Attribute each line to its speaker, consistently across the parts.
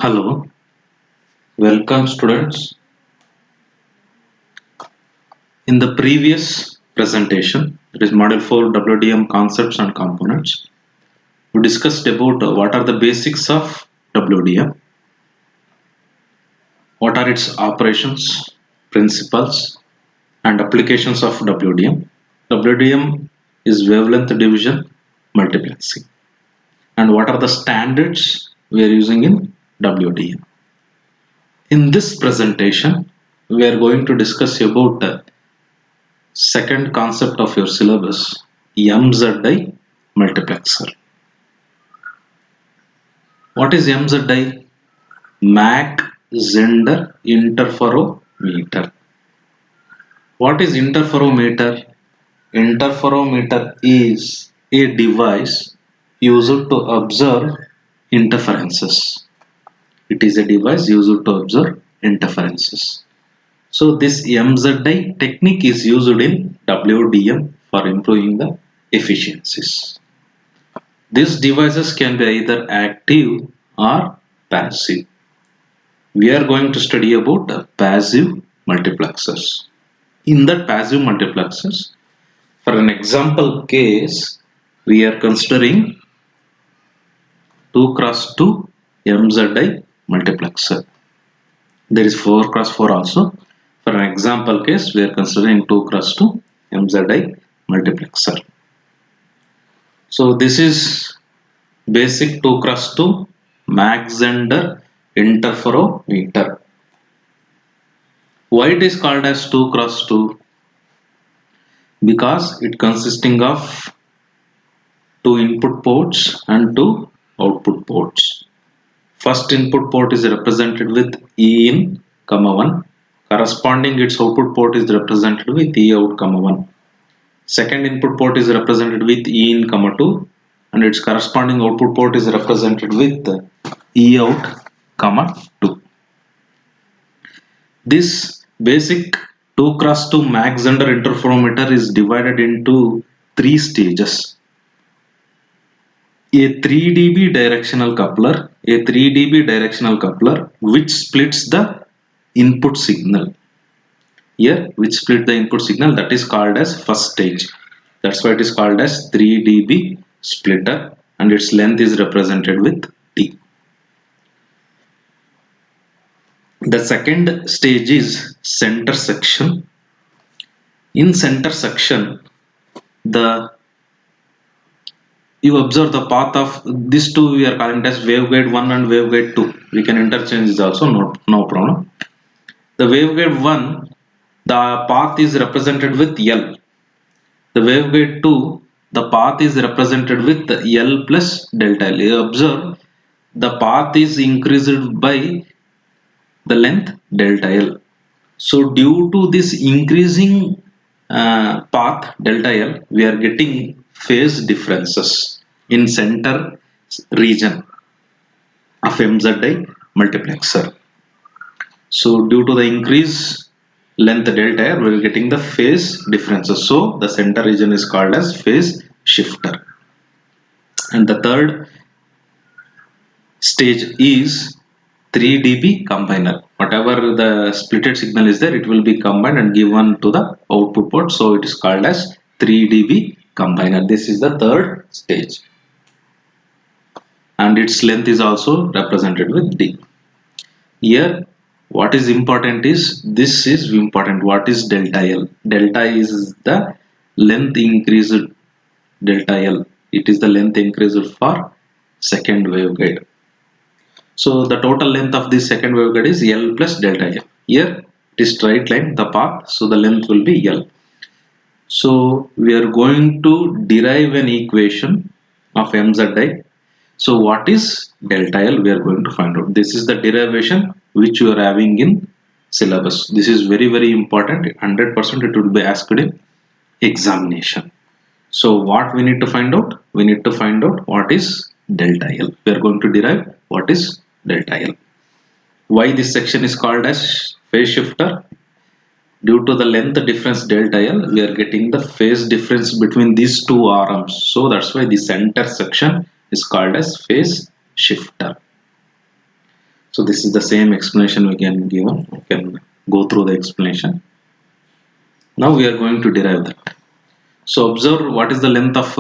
Speaker 1: Hello, welcome students. In the previous presentation, that is Module 4 WDM concepts and components, we discussed about what are the basics of WDM, what are its operations, principles, and applications of WDM. WDM is wavelength division multiplexing, and what are the standards we are using in WDM. In this presentation, we are going to discuss about second concept of your syllabus, MZI multiplexer. What is MZI? Mach Zehnder interferometer. What is interferometer? Interferometer is a device used to observe interferences. It is a device used to observe interferences. So this MZI technique is used in WDM for improving the efficiencies. These devices can be either active or passive. We are going to study about passive multiplexers. In that passive multiplexers, for an example case, we are considering 2 cross 2 MZI multiplexer. There is 4 cross 4 also. For an example case, we are considering 2 cross 2 MZI multiplexer. So this is basic 2 cross 2 Mach Zehnder interferometer. Why it is called as 2 cross 2? Because it consisting of 2 input ports and 2 output ports. First input port is represented with E in, 1. Corresponding its output port is represented with E out, 1. Second input port is represented with E in, 2, and its corresponding output port is represented with E out, 2. This basic 2 cross 2 Mach Zehnder interferometer is divided into 3 stages. A 3 dB directional coupler, which splits the input signal. Here, which split the input signal, that is called as first stage. That's why it is called as 3 dB splitter, and its length is represented with T. The second stage is center section. In center section, you observe the path of these two. We are calling it as waveguide 1 and waveguide 2. We can interchange this also, no problem. The waveguide 1, the path is represented with L. The waveguide 2, the path is represented with L plus delta L. You observe the path is increased by the length delta L. So due to this increasing path delta L, we are getting phase differences in center region of MZI multiplexer. So due to the increase length delta L, we are getting the phase differences. So the center region is called as phase shifter. And the third stage is 3 dB combiner. Whatever the splitted signal is there, it will be combined and given to the output port. So it is called as 3 dB combiner. This is the third stage. And its length is also represented with D. Here, what is important is, this is important. What is delta L? Delta is the length increased delta L. It is the length increased for second waveguide. So the total length of this second waveguide is L plus delta L. Here it is straight line, the path, so the length will be L. So we are going to derive an equation of MZI. So what is delta L? We are going to find out. This is the derivation which you are having in syllabus. This is very important. 100% it will be asked in examination. So what we need to find out? We need to find out what is delta L. We are going to derive what is delta L. Why this section is called as phase shifter? Due to the length difference delta L, we are getting the phase difference between these two arms. So that's why the center section is called as phase shifter. So this is the same explanation we can give. We can go through the explanation. Now we are going to derive that. So observe what is the length of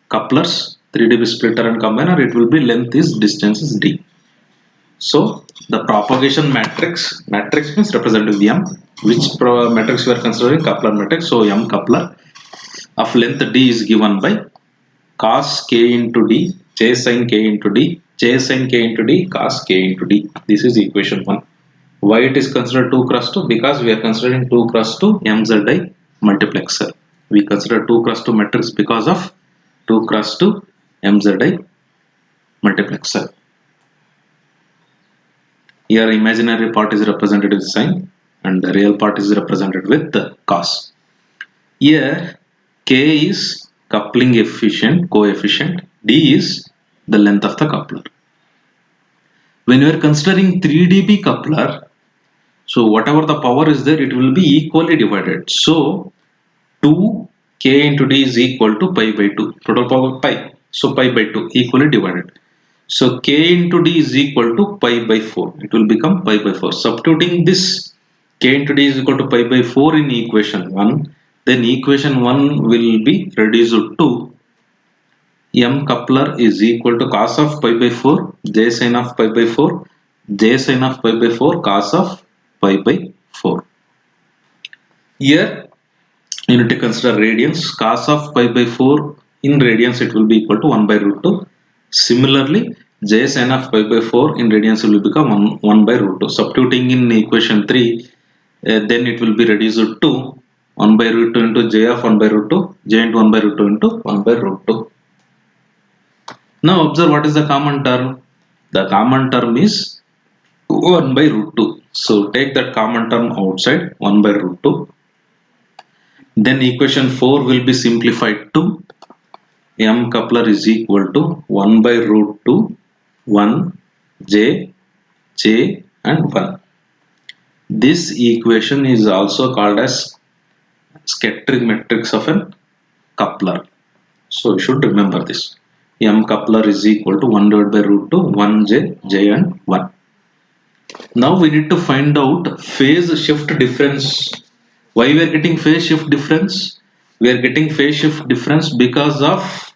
Speaker 1: couplers, 3 dB splitter and combiner. It will be length is distance is d. So the propagation matrix means representative m, which matrix we are considering, coupler matrix. So m coupler of length d is given by cos k into d, j sin k into d, j sin k into d, cos k into d. This is equation 1. Why it is considered 2 cross 2? Because we are considering 2 cross 2 MZI multiplexer. We consider 2 cross 2 matrix because of 2 cross 2 MZI multiplexer. Here imaginary part is represented with sin and the real part is represented with the cos. Here K is coupling coefficient, D is the length of the coupler. When you are considering 3 dB coupler, so whatever the power is there, it will be equally divided. So 2 K into D is equal to pi by 2. Total power pi. So pi by 2 equally divided. So K into D is equal to pi by 4. It will become pi by 4. Substituting this K into D is equal to pi by 4 in equation 1. Then equation 1 will be reduced to M coupler is equal to cos of pi by 4, J sin of pi by 4, J sin of pi by 4, cos of pi by 4. Here you need to consider radians. Cos of pi by 4 in radians it will be equal to 1 by root 2. Similarly, J sin of pi by 4 in radians will become 1 by root 2. Substituting in equation 3, then it will be reduced to 1 by root 2 into J of 1 by root 2, J into 1 by root 2 into 1 by root 2. Now observe what is the common term. The common term is 1 by root 2. So take that common term outside, 1 by root 2. Then equation 4 will be simplified to M coupler is equal to 1 by root 2, 1, J, J and 1. This equation is also called as scattering matrix of a coupler. So you should remember this. M coupler is equal to 1 divided by root 2, 1 J, J and 1. Now we need to find out phase shift difference. Why we are getting phase shift difference? We are getting phase shift difference because of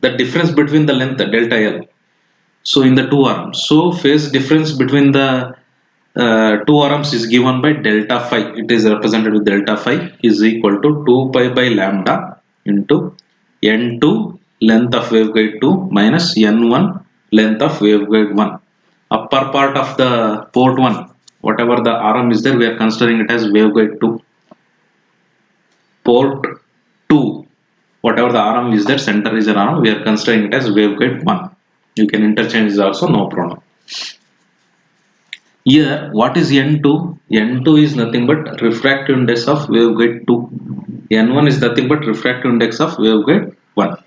Speaker 1: the difference between the length delta L. So in the two arms. So phase difference between the two arms is given by delta phi. It is represented with delta phi is equal to 2 pi by lambda into n2 length of waveguide 2 minus n1 length of waveguide 1. Upper part of the port 1, whatever the arm is there, we are considering it as waveguide 2. Port 2, whatever the arm is there, center is an arm, we are considering it as waveguide 1. You can interchange this also, no problem. Here, what is N2? N2 is nothing but refractive index of waveguide 2. N1 is nothing but refractive index of waveguide 1.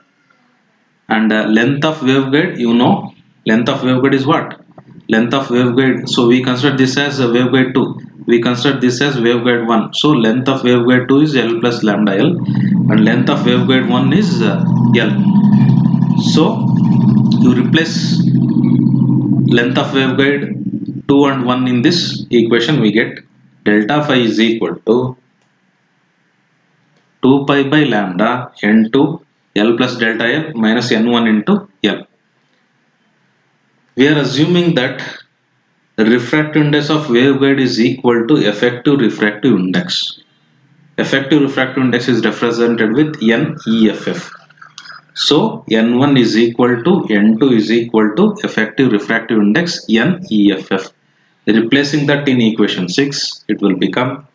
Speaker 1: And length of waveguide, you know, length of waveguide is what? Length of waveguide, so we consider this as waveguide 2. We consider this as waveguide 1. So length of waveguide 2 is L plus lambda L and length of waveguide 1 is L. So you replace length of waveguide 2 and 1 in this equation, we get delta phi is equal to 2 pi by lambda n2 L plus delta L minus n1 into L. We are assuming that the refractive index of waveguide is equal to effective refractive index. Effective refractive index is represented with NEFF. So N1 is equal to N2 is equal to effective refractive index NEFF. Replacing that in equation 6, it will become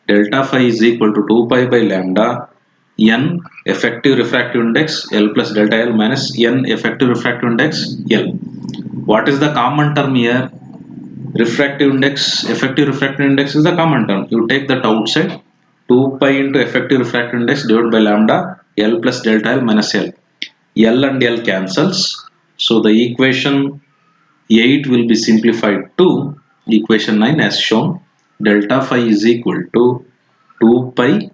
Speaker 1: delta phi is equal to 2 pi by lambda N effective refractive index L plus delta L minus N effective refractive index L. What is the common term here? Refractive index, effective refractive index is the common term. You take that outside, 2 pi into effective refractive index divided by lambda L plus delta L minus L. L and L cancels. So the equation 8 will be simplified to equation 9 as shown. Delta phi is equal to 2 pi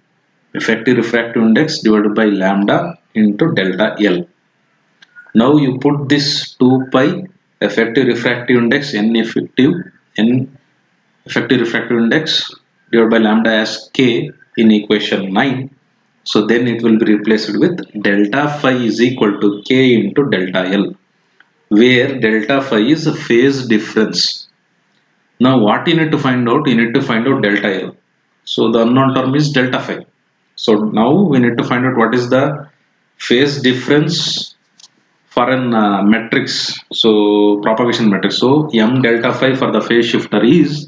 Speaker 1: effective refractive index divided by lambda into delta L. Now you put this 2 pi effective refractive index n effective refractive index divided by lambda as k in equation 9. So then it will be replaced with delta phi is equal to k into delta L, where delta phi is a phase difference. Now what you need to find out? You need to find out delta L. So the unknown term is delta phi. So now we need to find out what is the phase difference for an matrix. So propagation matrix. So m delta phi for the phase shifter is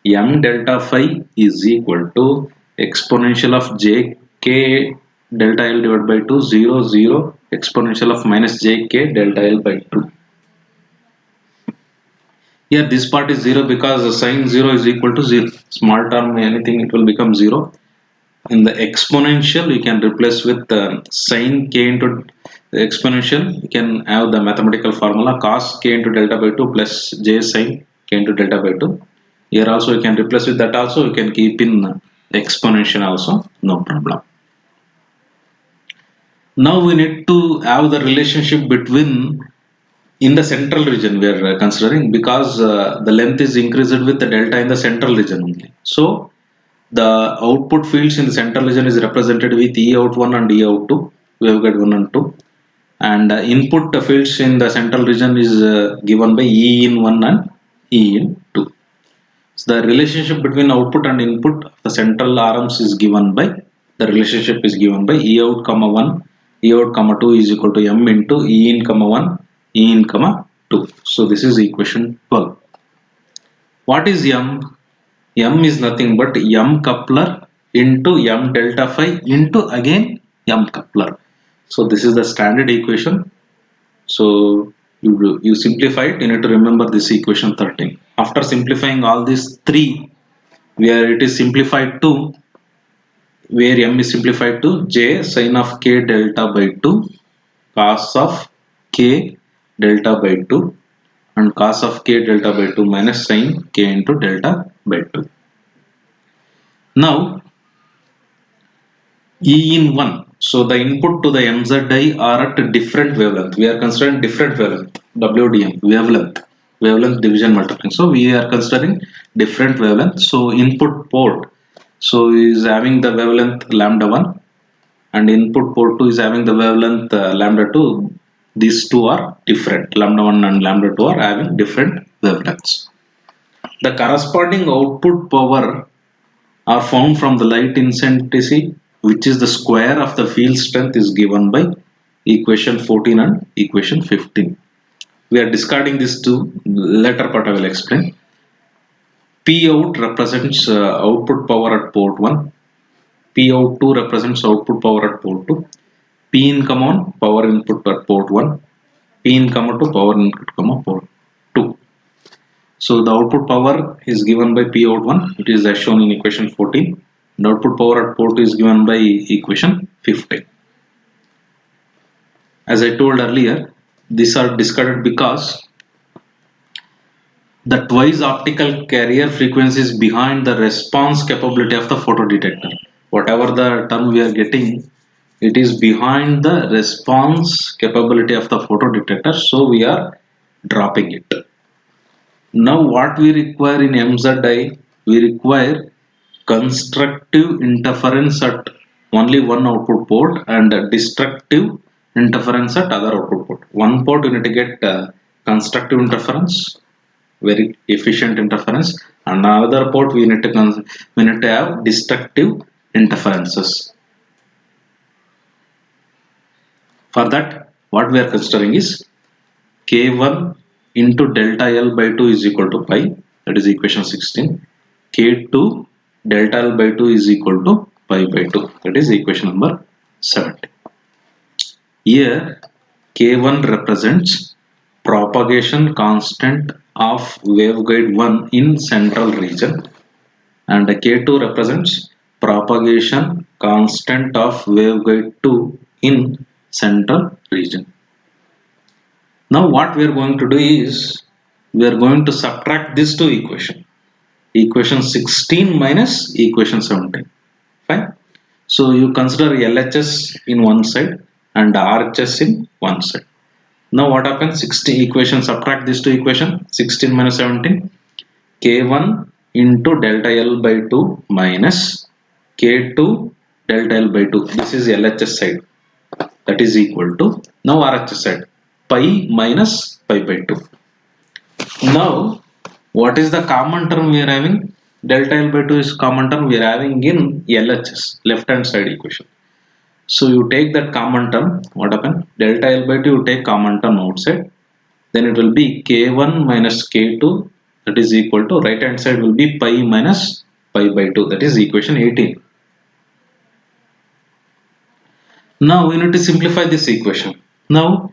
Speaker 1: m delta phi is equal to exponential of j k delta L divided by 2 0 0 exponential of minus j k delta L by 2. Here this part is 0 because sine 0 is equal to 0. Small term anything it will become 0. In the exponential you can replace with sine k into the exponential. You can have the mathematical formula cos k into delta by 2 plus j sine k into delta by 2. Here also you can replace with that also. You can keep in exponential also, no problem. Now we need to have the relationship between in the central region we are considering, because the length is increased with the delta in the central region only. So the output fields in the central region is represented with E out 1 and E out 2, waveguide 1 and 2, and input fields in the central region is given by E in 1 and E in 2. So the relationship between output and input of the central arms is given by, the relationship is given by E out comma 1, E out comma 2 is equal to M into E in comma 1, E in comma 2. So this is equation 12. What is M? M is nothing but M coupler into M delta phi into again M coupler. So this is the standard equation. So you simplify it, you need to remember this equation 13. After simplifying all these three, where it is simplified to, where M is simplified to J sine of k delta by 2 cos of k delta by 2 and cos of k delta by 2 minus sine k into delta by 2. Now E in 1. So the input to the MZI are at different wavelength. We are considering different wavelength. WDM, wavelength division multiplying. So we are considering different wavelength. So input port, so is having the wavelength lambda 1, and input port 2 is having the wavelength lambda 2. These two are different. Lambda 1 and lambda 2 are having different wavelengths. The corresponding output power are found from the light intensity, which is the square of the field strength, is given by equation 14 and equation 15. We are discarding these two, later part I will explain. P out represents output power at port 1, P out 2 represents output power at port 2, P in comma 1 power input at port 1, P in comma 2 power input comma port 2. So the output power is given by P out 1, it is as shown in equation 14. And output power at port 2 is given by equation 15. As I told earlier, these are discarded because the twice optical carrier frequency is behind the response capability of the photodetector. Whatever the term we are getting, it is behind the response capability of the photodetector, so we are dropping it. Now what we require in MZI, we require constructive interference at only one output port and destructive interference at other output port. One port you need to get constructive interference, very efficient interference, and another port we need to have destructive interferences. For that, what we are considering is K1 into delta L by 2 is equal to pi, that is equation 16. K2 delta L by 2 is equal to pi by 2, that is equation number 70. Here K1 represents propagation constant of waveguide 1 in central region, and K2 represents propagation constant of waveguide 2 in central region. Now what we are going to do is, we are going to subtract these two equations. Equation 16 minus equation 17. Fine. So you consider LHS in one side and RHS in one side. Now what happens? 16 equation, subtract these two equation. 16 minus 17, K1 into delta L by 2 minus K2 delta L by 2. This is LHS side. That is equal to, now RHS side, pi minus pi by 2. Now what is the common term we are having? Delta L by 2 is common term we are having in LHS, left hand side equation. So you take that common term, what happen? Delta L by 2 you take common term outside, then it will be K1 minus K2, that is equal to, right hand side will be pi minus pi by 2, that is equation 18. Now we need to simplify this equation. Now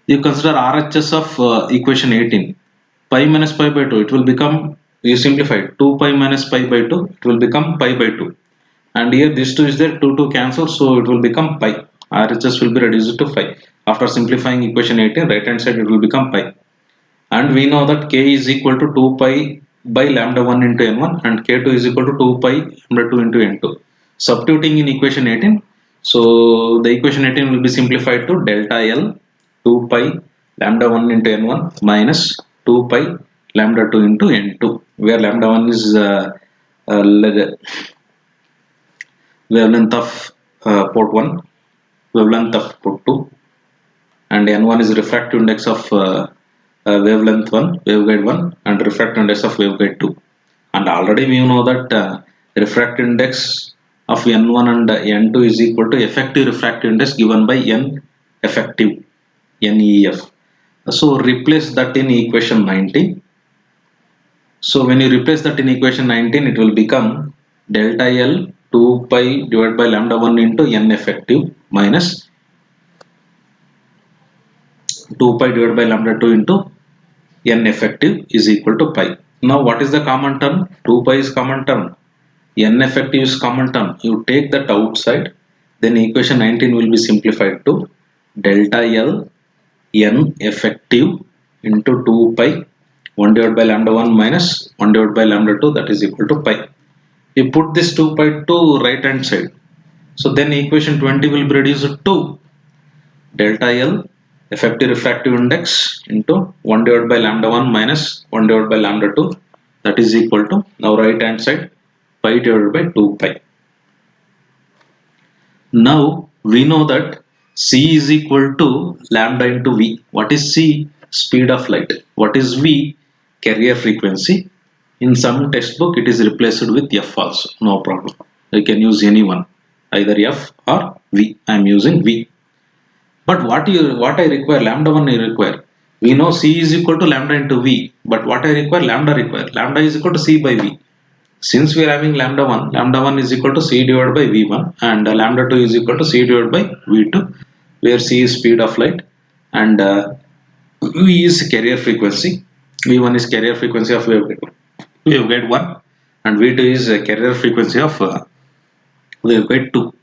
Speaker 1: you consider RHS of equation 18. Pi minus pi by 2, it will become, you simplify 2 pi minus pi by 2, it will become pi by 2. And here this 2 is there, 2 cancel, so it will become pi. RHS will be reduced to 5. After simplifying equation 18, right hand side it will become pi. And we know that k is equal to 2 pi by lambda 1 into n1 and k2 is equal to 2 pi lambda 2 into n2. Substituting in equation 18, so the equation 18 will be simplified to delta L 2 pi lambda 1 into n1 minus 2 pi lambda 2 into n2, where lambda 1 is wavelength of port 1, wavelength of port 2, and n1 is refractive index of wavelength 1, waveguide 1, and refractive index of waveguide 2. And already we know that refractive index of n1 and n2 is equal to effective refractive index given by n effective, NEF. So replace that in equation 19. So when you replace that in equation 19, it will become delta L 2 pi divided by lambda 1 into n effective minus 2 pi divided by lambda 2 into n effective is equal to pi. Now what is the common term? 2 pi is common term. N effective is common term. You take that outside, then equation 19 will be simplified to delta L n effective into 2 pi 1 divided by lambda 1 minus 1 divided by lambda 2, that is equal to pi. You put this 2 pi to right hand side. So then equation 20 will be reduced to delta L effective refractive index into 1 divided by lambda 1 minus 1 divided by lambda 2, that is equal to, now right hand side, pi divided by 2 pi. Now we know that c is equal to lambda into v. What is c? Speed of light. What is v? Carrier frequency. In some textbook it is replaced with f also, no problem. You can use any one, either f or v. I am using v. But what I require, lambda 1 I require. We know c is equal to lambda into v, but what I require, lambda require. Lambda is equal to c by v. Since we are having lambda 1 is equal to c divided by v1 and lambda 2 is equal to c divided by v2, where c is speed of light and v is carrier frequency. v1 is carrier frequency of waveguide 1 and v2 is carrier frequency of waveguide 2.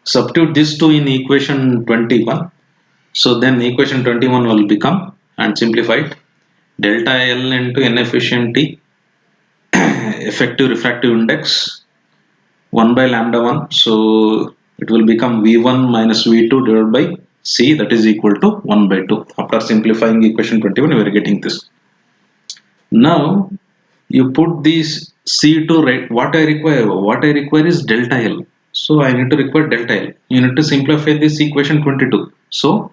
Speaker 1: Substitute these two in equation 21. So then equation 21 will become, and simplified, delta L into n efficiency effective refractive index 1 by lambda 1, so it will become v1 minus v2 divided by c, that is equal to 1 by 2. After simplifying equation 21 we are getting this. Now you put these c to right. What I require is delta L, so I need to require delta L. You need to simplify this equation 22. So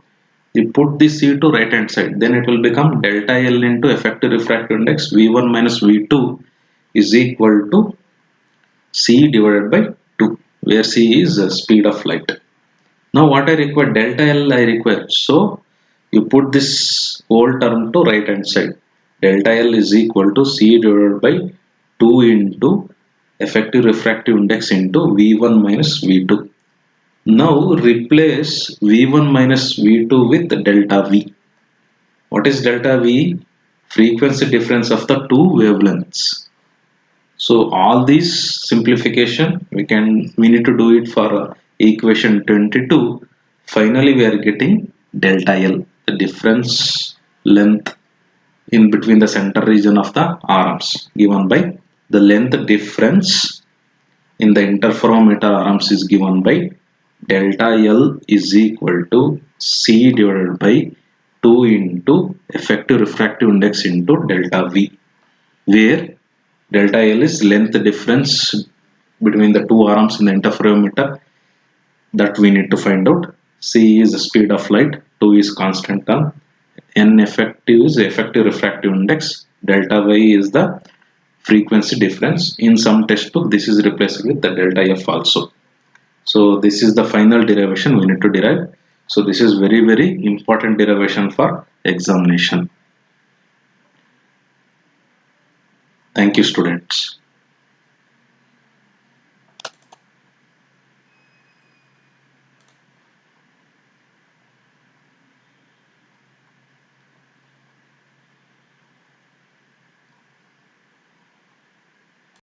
Speaker 1: you put this c to right hand side, then it will become delta L into effective refractive index v1 minus v2 is equal to c divided by 2, where c is the speed of light. Now what I require, delta L I require, so you put this whole term to right hand side. Delta L is equal to c divided by 2 into effective refractive index into v1 minus v2. Now replace v1 minus v2 with delta v. What is delta v? Frequency difference of the two wavelengths. So all these simplification we need to do it for equation 22. Finally we are getting delta L, the difference length in between the center region of the arms, given by the length difference in the interferometer arms is given by delta L is equal to c divided by 2 into effective refractive index into delta V, where delta L is length difference between the two arms in the interferometer that we need to find out. C is the speed of light, 2 is constant term, N effective is effective refractive index, delta Y is the frequency difference. In some textbook this is replaced with the delta F also. So this is the final derivation we need to derive. So this is very important derivation for examination. Thank you, students.